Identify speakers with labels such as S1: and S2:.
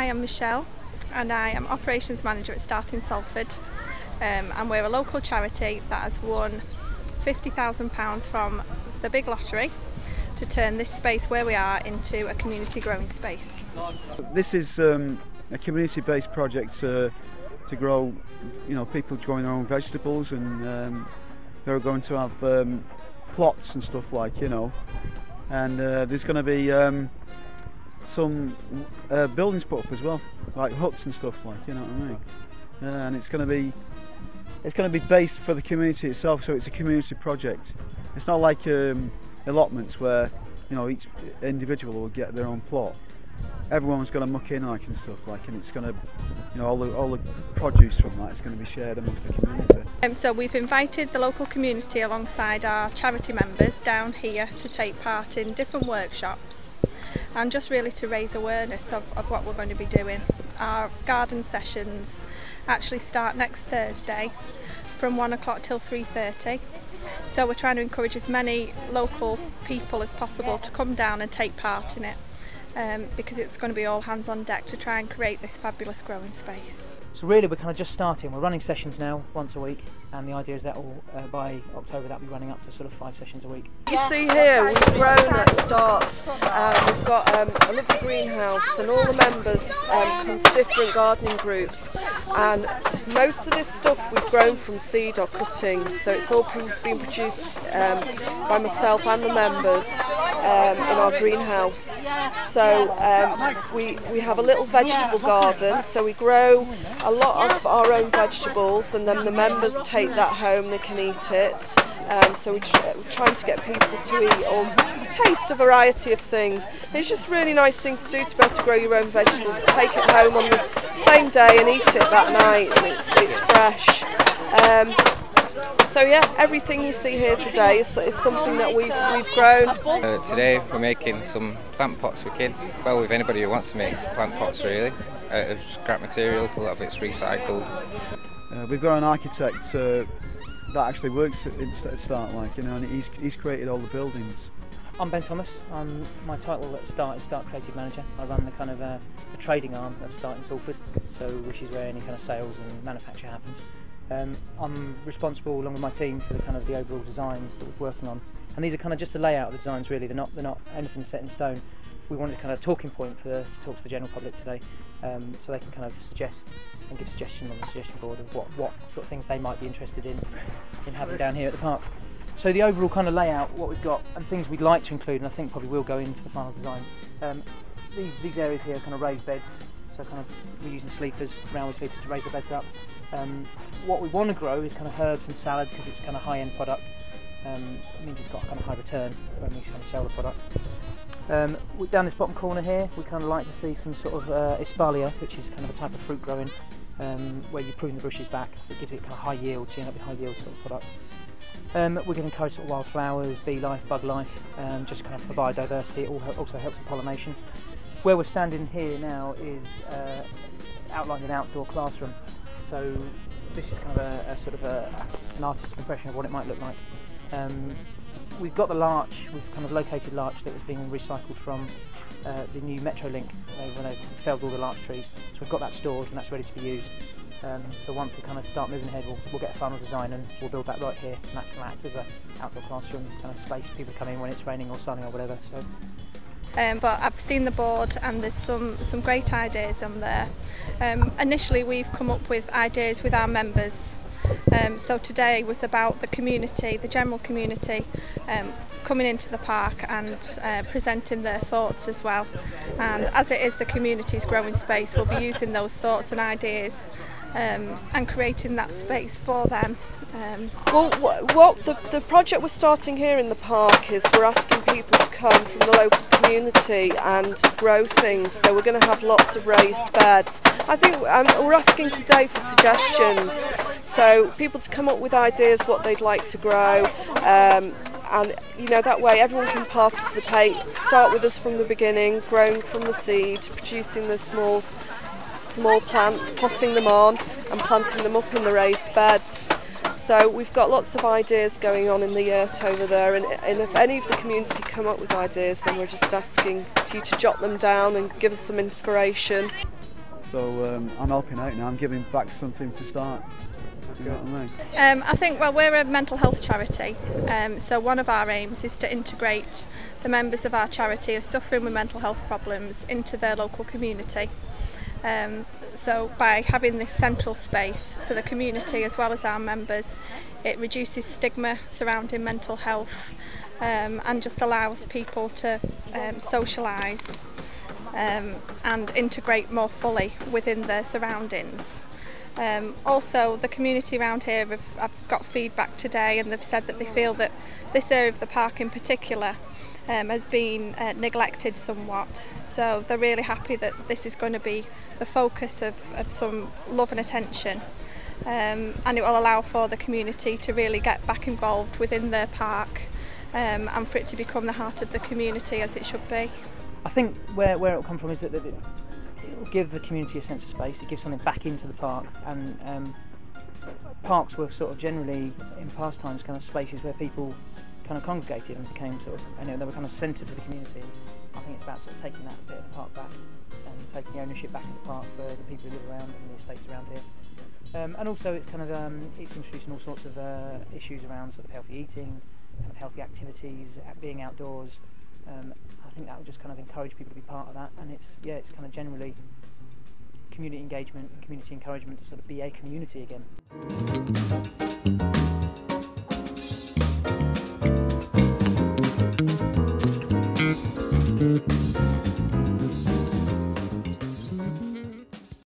S1: I am Michelle and I am Operations Manager at Start in Salford, and we're a local charity that has won £50,000 from the big lottery to turn this space where we are into a community growing space.
S2: This is a community-based project to grow, people growing their own vegetables, and they're going to have plots and stuff and there's going to be some buildings put up as well, like huts and stuff, you know what I mean. And it's going to be based for the community itself, so it's a community project. It's not like allotments where each individual will get their own plot. Everyone's going to muck in and stuff and it's going to, all the produce from that is going to be shared amongst the community.
S1: So we've invited the local community alongside our charity members down here to take part in different workshops and just really to raise awareness of what we're going to be doing. Our garden sessions actually start next Thursday from 1 o'clock till 3:30. So we're trying to encourage as many local people as possible to come down and take part in it, because it's going to be all hands on deck to try and create this fabulous growing space.
S3: So really we're kind of just starting. We're running sessions now once a week, and the idea is that by October that'll be running up to sort of 5 sessions a week.
S4: You see here we've grown at Start. We've got a lovely greenhouse, and all the members come to different gardening groups, and most of this stuff we've grown from seed or cuttings, so it's all been produced by myself and the members in our greenhouse. So we have a little vegetable garden, so we grow a lot of our own vegetables, and then the members take that home, they can eat it. So we're trying to get people to eat or taste a variety of things. It's just a really nice thing to do, to be able to grow your own vegetables, take it home on the same day and eat it that night, and it's fresh. So yeah, everything you see here today is something that we've grown.
S5: Today we're making some plant pots for kids, well, with anybody who wants to make plant pots really, out of scrap material. A lot of it's recycled.
S2: We've got an architect that actually works at Start, and he's created all the buildings.
S3: I'm Ben Thomas. My title at Start is Start Creative Manager. I run the kind of the trading arm of Start in Salford, so which is where any kind of sales and manufacture happens. I'm responsible, along with my team, for the overall designs that we're working on, and these are kind of just a layout of the designs. Really, they're not anything set in stone. We wanted a kind of talking point to talk to the general public today, so they can kind of suggest and give suggestions on the suggestion board of what sort of things they might be interested in having down here at the park. So the overall kind of layout, what we've got, and things we'd like to include, and I think probably will go into the final design. These areas here are kind of raised beds, so we're using sleepers, roundwood sleepers, to raise the beds up. What we want to grow is kind of herbs and salad, because it's kind of high-end product. It means it's got a kind of high return when we kind of sell the product. Down this bottom corner here, we kind of like to see some sort of espalier, which is kind of a type of fruit growing, where you prune the bushes back. It gives it kind of high yield, so you end up with high yield sort of product. We're going to encourage sort of wildflowers, bee life, bug life, just kind of for biodiversity. It also helps with pollination. Where we're standing here now is outlining an outdoor classroom. So this is kind of a sort of an artistic impression of what it might look like. We've got the larch. We've kind of located larch that was being recycled from the new Metro link when they felled all the larch trees. So we've got that stored and that's ready to be used. So once we kind of start moving ahead, we'll get a final design and we'll build that right here, and that can act as an outdoor classroom kind of space for people to come in when it's raining or sunny or whatever. So.
S1: But I've seen the board and there's some great ideas on there. Initially we've come up with ideas with our members. So today was about the community, the general community, coming into the park and presenting their thoughts as well. And as it is the community's growing space, we'll be using those thoughts and ideas and creating that space for them.
S4: Well, what the project we're starting here in the park is we're asking people to come from the local community and grow things. So we're going to have lots of raised beds. I think we're asking today for suggestions. So people to come up with ideas what they'd like to grow, and that way everyone can participate. Start with us from the beginning, growing from the seed, producing the small plants, potting them on and planting them up in the raised beds. So we've got lots of ideas going on in the yurt over there, and if any of the community come up with ideas, then we're just asking for you to jot them down and give us some inspiration.
S2: So I'm helping out now. I'm giving back something to start. You know what I mean?
S1: I think, well, we're a mental health charity, so one of our aims is to integrate the members of our charity who are suffering with mental health problems into their local community. So by having this central space for the community as well as our members, it reduces stigma surrounding mental health and just allows people to socialise and integrate more fully within their surroundings. Also, the community around here have got feedback today, and they've said that they feel that this area of the park in particular has been neglected somewhat. So they're really happy that this is going to be the focus of some love and attention, and it will allow for the community to really get back involved within their park and for it to become the heart of the community as it should be.
S3: I think where it will come from is that it will give the community a sense of space. It gives something back into the park, and parks were sort of generally in past times kind of spaces where people kind of congregated and became sort of, they were kind of centred for the community. I think it's about sort of taking that bit of the park back and taking the ownership back of the park for the people who live around and the estates around here. And also it's kind of it's introducing all sorts of issues around sort of healthy eating, kind of healthy activities, being outdoors. I think that will just kind of encourage people to be part of that, and it's kind of generally community engagement and community encouragement to sort of be a community again.